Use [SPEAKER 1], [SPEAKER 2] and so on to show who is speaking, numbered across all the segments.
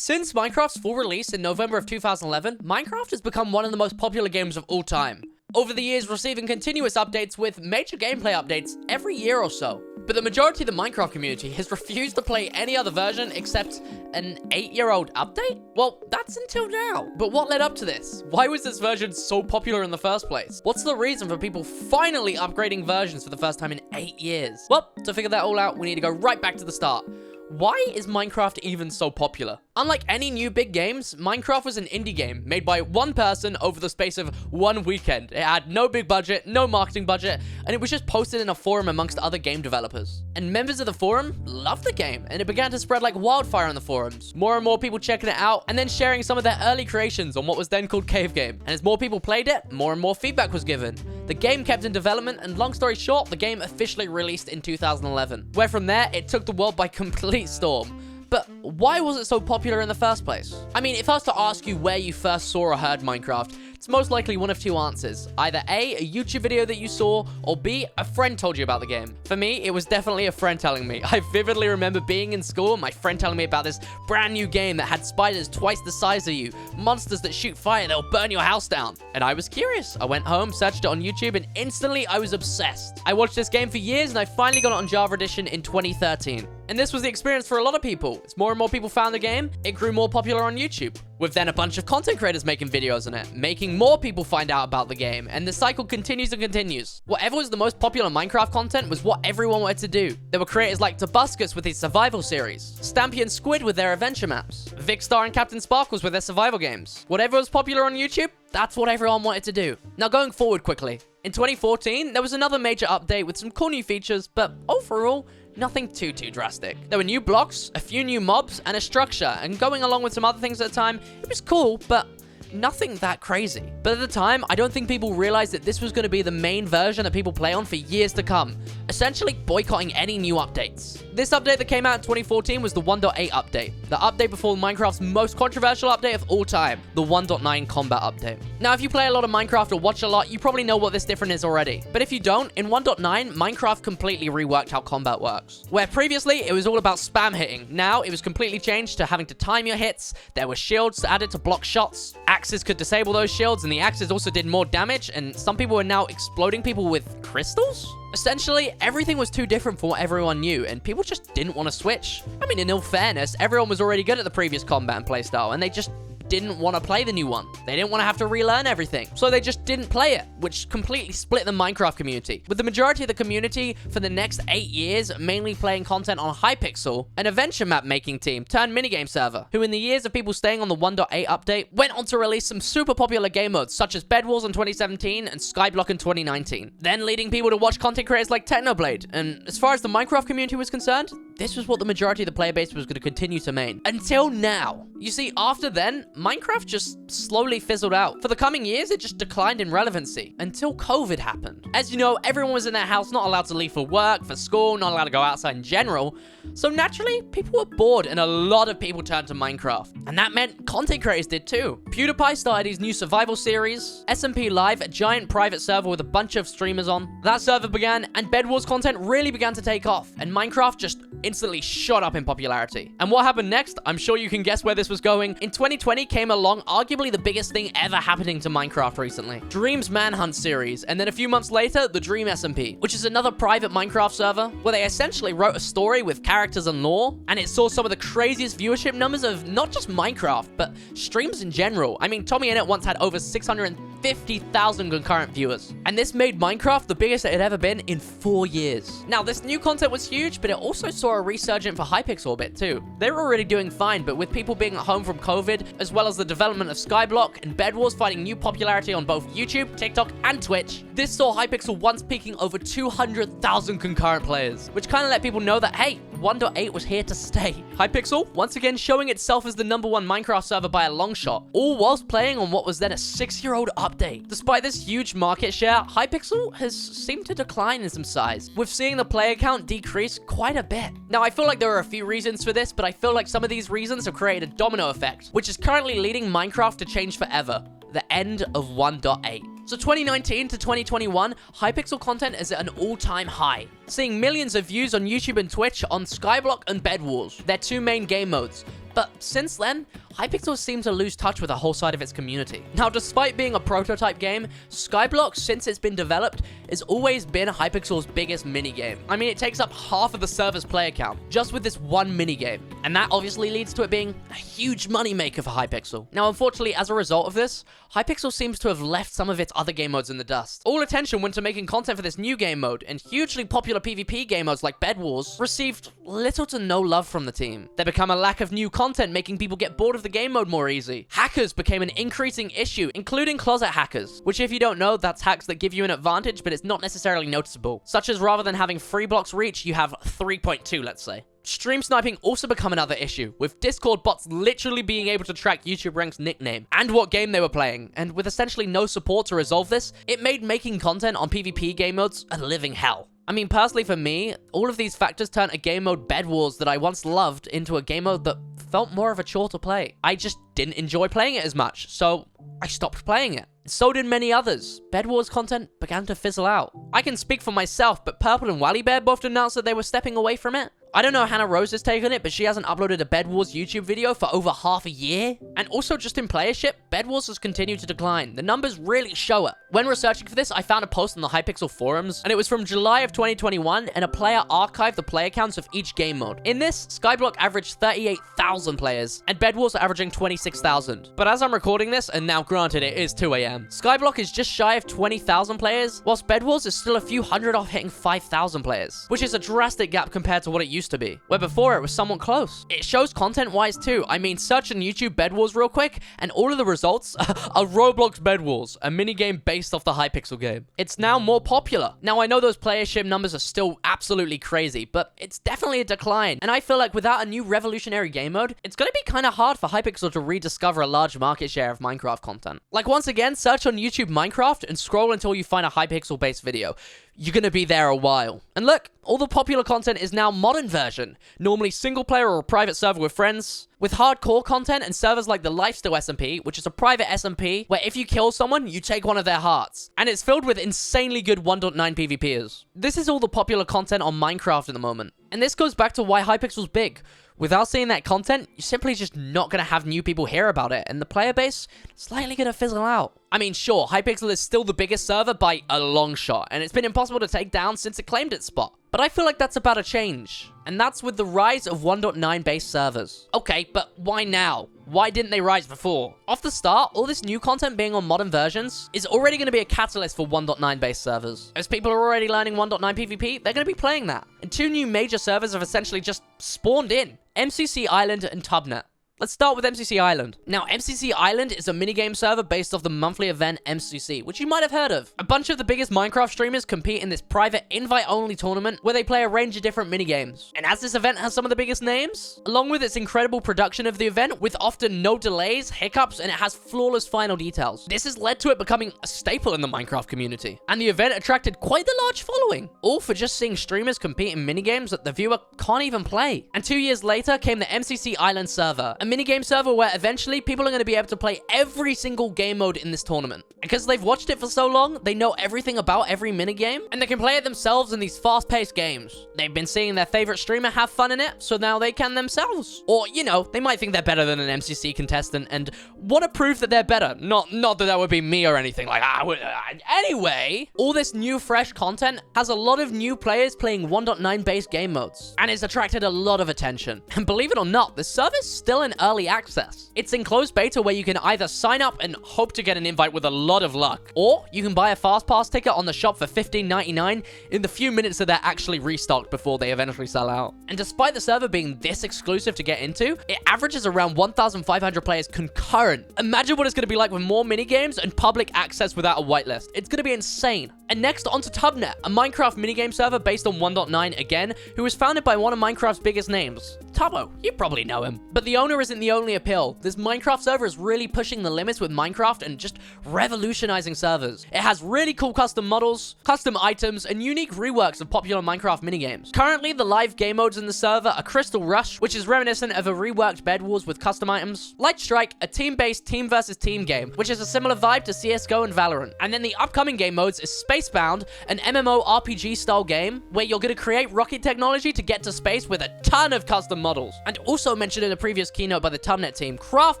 [SPEAKER 1] Since Minecraft's full release in November of 2011, Minecraft has become one of the most popular games of all time. Over the years, receiving continuous updates with major gameplay updates every year or so. But the majority of the Minecraft community has refused to play any other version except an 8-year-old update? Well, that's until now. But what led up to this? Why was this version so popular in the first place? What's the reason for people finally upgrading versions for the first time in 8 years? Well, to figure that all out, we need to go right back to the start. Why is Minecraft even so popular? Unlike any new big games, Minecraft was an indie game made by one person over the space of one weekend. It had no big budget, no marketing budget, and it was just posted in a forum amongst other game developers. And members of the forum loved the game, and it began to spread like wildfire on the forums. More and more people checking it out, and then sharing some of their early creations on what was then called Cave Game. And as more people played it, more and more feedback was given. The game kept in development, and long story short, the game officially released in 2011. Where from there, it took the world by complete storm. But why was it so popular in the first place? I mean, if I was to ask you where you first saw or heard Minecraft, it's most likely one of two answers. Either A, a YouTube video that you saw, or B, a friend told you about the game. For me, it was definitely a friend telling me. I vividly remember being in school and my friend telling me about this brand new game that had spiders twice the size of you, monsters that shoot fire that'll burn your house down. And I was curious. I went home, searched it on YouTube, and instantly I was obsessed. I watched this game for years and I finally got it on Java Edition in 2013. And this was the experience for a lot of people. As more and more people found the game, it grew more popular on YouTube. With then a bunch of content creators making videos on it, making more people find out about the game, and the cycle continues and continues. Whatever was the most popular Minecraft content was what everyone wanted to do. There were creators like Tubuscus with his survival series, Stampy and Squid with their adventure maps, Vicstar and Captain Sparkles with their survival games. Whatever was popular on YouTube, that's what everyone wanted to do. Now going forward quickly. In 2014, there was another major update with some cool new features, but overall, nothing too drastic. There were new blocks, a few new mobs, and a structure, and going along with some other things at the time, it was cool, but nothing that crazy. But at the time, I don't think people realized that this was going to be the main version that people play on for years to come, essentially boycotting any new updates. This update that came out in 2014 was the 1.8 update, the update before Minecraft's most controversial update of all time, the 1.9 combat update. Now, if you play a lot of Minecraft or watch a lot, you probably know what this difference is already. But if you don't, in 1.9, Minecraft completely reworked how combat works. Where previously, it was all about spam hitting. Now, it was completely changed to having to time your hits. There were shields added to block shots. Axes could disable those shields, and the axes also did more damage, and some people were now exploding people with crystals? Essentially, everything was too different from what everyone knew, and people just didn't want to switch. I mean, in all fairness, everyone was already good at the previous combat and playstyle, and they just didn't want to play the new one. They didn't want to have to relearn everything, so they just didn't play it, which completely split the Minecraft community. With the majority of the community for the next 8 years mainly playing content on Hypixel, an adventure map making team turned minigame server, who in the years of people staying on the 1.8 update, went on to release some super popular game modes such as Bed Wars in 2017 and Skyblock in 2019, then leading people to watch content creators like Technoblade. And as far as the Minecraft community was concerned, this was what the majority of the player base was going to continue to main. Until now. You see, after then, Minecraft just slowly fizzled out. For the coming years, it just declined in relevancy until COVID happened. As you know, everyone was in their house, not allowed to leave for work, for school, not allowed to go outside in general. So naturally, people were bored and a lot of people turned to Minecraft. And that meant content creators did too. PewDiePie started his new survival series, SMP Live, a giant private server with a bunch of streamers on. That server began and Bed Wars content really began to take off, and Minecraft just instantly shot up in popularity. And what happened next? I'm sure you can guess where this was going. In 2020 came along arguably the biggest thing ever happening to Minecraft recently. Dream's Manhunt series, and then a few months later, the Dream SMP, which is another private Minecraft server where they essentially wrote a story with characters and lore, and it saw some of the craziest viewership numbers of not just Minecraft, but streams in general. I mean, Tommy Innit once had over 650,000 concurrent viewers, and this made Minecraft the biggest it had ever been in 4 years. Now, this new content was huge, but it also saw a resurgence for Hypixel a bit too. They were already doing fine, but with people being at home from COVID, as well as the development of Skyblock and Bed Wars finding new popularity on both YouTube, TikTok, and Twitch, this saw Hypixel once peaking over 200,000 concurrent players, which kind of let people know that, hey, 1.8 was here to stay. Hypixel, once again showing itself as the #1 Minecraft server by a long shot, all whilst playing on what was then a 6-year-old update. Despite this huge market share, Hypixel has seemed to decline in some size, with seeing the player count decrease quite a bit. Now, I feel like there are a few reasons for this, but I feel like some of these reasons have created a domino effect, which is currently leading Minecraft to change forever. The end of 1.8. So 2019 to 2021, Hypixel content is at an all-time high, seeing millions of views on YouTube and Twitch on Skyblock and Bed Wars, their two main game modes. But since then, Hypixel seemed to lose touch with a whole side of its community. Now, despite being a prototype game, Skyblock, since it's been developed, has always been Hypixel's biggest minigame. I mean, it takes up half of the server's player count, just with this one minigame. And that obviously leads to it being a huge moneymaker for Hypixel. Now, unfortunately, as a result of this, Hypixel seems to have left some of its other game modes in the dust. All attention went to making content for this new game mode, and hugely popular PvP game modes like Bed Wars received little to no love from the team. There became a lack of new content, making people get bored of the game mode more easy. Hackers became an increasing issue, including closet hackers, which if you don't know, that's hacks that give you an advantage, but it's not necessarily noticeable. Such as rather than having 3 blocks reach, you have 3.2, let's say. Stream sniping also become another issue, with Discord bots literally being able to track YouTube Rank's nickname and what game they were playing, and with essentially no support to resolve this, it made making content on PvP game modes a living hell. I mean, personally for me, all of these factors turned a game mode Bed Wars that I once loved into a game mode that felt more of a chore to play. I just didn't enjoy playing it as much, so I stopped playing it. So did many others. Bed Wars content began to fizzle out. I can speak for myself, but Purple and Wally Bear both announced that they were stepping away from it. I don't know Hannah Rose's take on it, but she hasn't uploaded a Bed Wars YouTube video for over half a year. And also just in playership, Bed Wars has continued to decline. The numbers really show it. When researching for this, I found a post on the Hypixel forums, and it was from July of 2021, and a player archived the player counts of each game mode. In this, Skyblock averaged 38,000 players, and Bed Wars are averaging 26,000. But as I'm recording this, and now granted it is 2 AM, Skyblock is just shy of 20,000 players, whilst Bed Wars is still a few hundred off hitting 5,000 players, which is a drastic gap compared to what it used to be, where before it was somewhat close. It shows content-wise too. I mean, search on YouTube Bed Wars real quick, and all of the results are Roblox Bed Wars, a minigame based off the Hypixel game. It's now more popular. Now, I know those playership numbers are still absolutely crazy, but it's definitely a decline, and I feel like without a new revolutionary game mode, it's gonna be kind of hard for Hypixel to rediscover a large market share of Minecraft content. Like, once again, search on YouTube Minecraft and scroll until you find a Hypixel-based video. You're gonna be there a while. And look, all the popular content is now modern version, normally single player or a private server with friends, with hardcore content and servers like the Lifesteal SMP, which is a private SMP, where if you kill someone, you take one of their hearts. And it's filled with insanely good 1.9 PvPers. This is all the popular content on Minecraft at the moment. And this goes back to why Hypixel's big. Without seeing that content, you're simply just not going to have new people hear about it, and the player base is slightly going to fizzle out. I mean, sure, Hypixel is still the biggest server by a long shot, and it's been impossible to take down since it claimed its spot. But I feel like that's about to change, and that's with the rise of 1.9 based servers. Okay, but why now? Why didn't they rise before? Off the start, all this new content being on modern versions is already going to be a catalyst for 1.9 based servers. As people are already learning 1.9 PvP, they're going to be playing that. And 2 new major servers have essentially just spawned in: MCC Island and Tubnet. Let's start with MCC Island. Now, MCC Island is a minigame server based off the monthly event MCC, which you might have heard of. A bunch of the biggest Minecraft streamers compete in this private invite-only tournament where they play a range of different minigames. And as this event has some of the biggest names, along with its incredible production of the event with often no delays, hiccups, and it has flawless final details, this has led to it becoming a staple in the Minecraft community. And the event attracted quite the large following, all for just seeing streamers compete in minigames that the viewer can't even play. And 2 years later came the MCC Island server, a minigame server where eventually people are going to be able to play every single game mode in this tournament. Because they've watched it for so long, they know everything about every minigame, and they can play it themselves in these fast-paced games. They've been seeing their favorite streamer have fun in it, so now they can themselves. Or, you know, they might think they're better than an MCC contestant and want to prove that they're better. Not that that would be me or anything like that. Anyway, all this new fresh content has a lot of new players playing 1.9 based game modes, and it's attracted a lot of attention. And believe it or not, the server's still in early access. It's in closed beta where you can either sign up and hope to get an invite with a lot of luck, or you can buy a fast pass ticket on the shop for $15.99 in the few minutes that they're actually restocked before they eventually sell out. And despite the server being this exclusive to get into, it averages around 1,500 players concurrent. Imagine what it's going to be like with more minigames and public access without a whitelist. It's going to be insane. And next onto Tubnet, a Minecraft minigame server based on 1.9 again, who was founded by one of Minecraft's biggest names, Tubbo. You probably know him. But the owner isn't the only appeal. This Minecraft server is really pushing the limits with Minecraft and just revolutionizing servers. It has really cool custom models, custom items, and unique reworks of popular Minecraft minigames. Currently, the live game modes in the server are Crystal Rush, which is reminiscent of a reworked Bed Wars with custom items, Light Strike, a team-based team versus team game, which is a similar vibe to CSGO and Valorant. And then the upcoming game modes is Spacebound, an MMO RPG style game where you're going to create rocket technology to get to space with a ton of custom models. And also mentioned in a previous keynote by the Tubnet team, Craft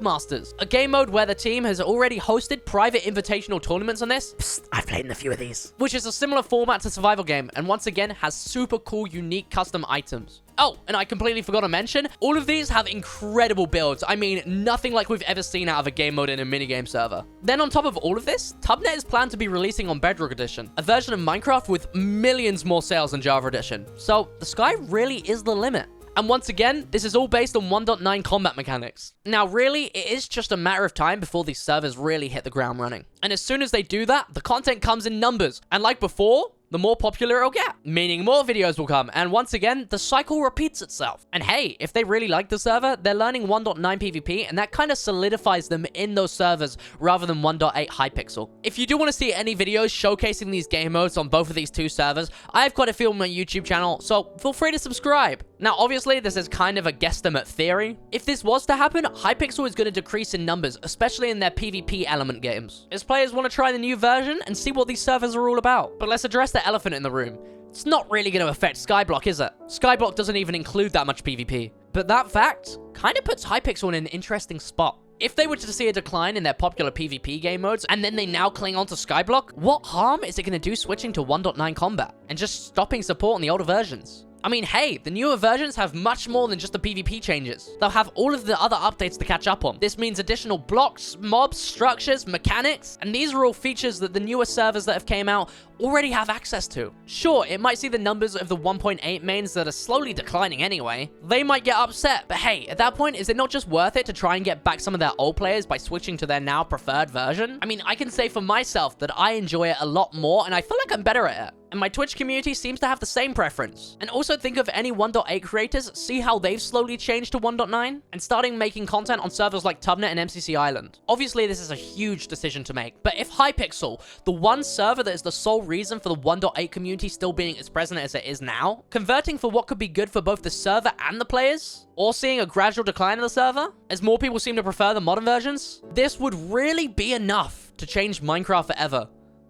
[SPEAKER 1] Masters, a game mode where the team has already hosted private invitational tournaments on this. Psst, I've played in a few of these. Which is a similar format to survival game, and once again has super cool, unique custom items. Oh, and I completely forgot to mention, all of these have incredible builds. I mean, nothing like we've ever seen out of a game mode in a minigame server. Then on top of all of this, Tubnet is planned to be releasing on Bedrock Edition, a version of Minecraft with millions more sales than Java Edition. So the sky really is the limit. And once again, this is all based on 1.9 combat mechanics. Now, really, it is just a matter of time before these servers really hit the ground running. And as soon as they do that, the content comes in numbers. And like before, the more popular it'll get, meaning more videos will come. And once again, the cycle repeats itself. And hey, if they really like the server, they're learning 1.9 PvP, and that kind of solidifies them in those servers rather than 1.8 Hypixel. If you do want to see any videos showcasing these game modes on both of these two servers, I have quite a few on my YouTube channel, so feel free to subscribe. Now, obviously, this is kind of a guesstimate theory. If this was to happen, Hypixel is going to decrease in numbers, especially in their PvP element games, as players want to try the new version and see what these servers are all about. But let's address the elephant in the room. It's not really going to affect Skyblock, is it? Skyblock doesn't even include that much PvP. But that fact kind of puts Hypixel in an interesting spot. If they were to see a decline in their popular PvP game modes, and then they now cling on to Skyblock, what harm is it going to do switching to 1.9 combat and just stopping support on the older versions? I mean, hey, the newer versions have much more than just the PvP changes. They'll have all of the other updates to catch up on. This means additional blocks, mobs, structures, mechanics, and these are all features that the newer servers that have came out already have access to. Sure, it might see the numbers of the 1.8 mains that are slowly declining anyway. They might get upset, but hey, at that point, is it not just worth it to try and get back some of their old players by switching to their now preferred version? I mean, I can say for myself that I enjoy it a lot more, and I feel like I'm better at it. And my Twitch community seems to have the same preference. And also think of any 1.8 creators, see how they've slowly changed to 1.9, and starting making content on servers like Tubnet and MCC Island. Obviously, this is a huge decision to make, but if Hypixel, the one server that is the sole reason for the 1.8 community still being as present as it is now, converting for what could be good for both the server and the players, or seeing a gradual decline in the server, as more people seem to prefer the modern versions, this would really be enough to change Minecraft forever.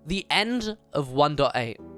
[SPEAKER 1] The end of 1.8.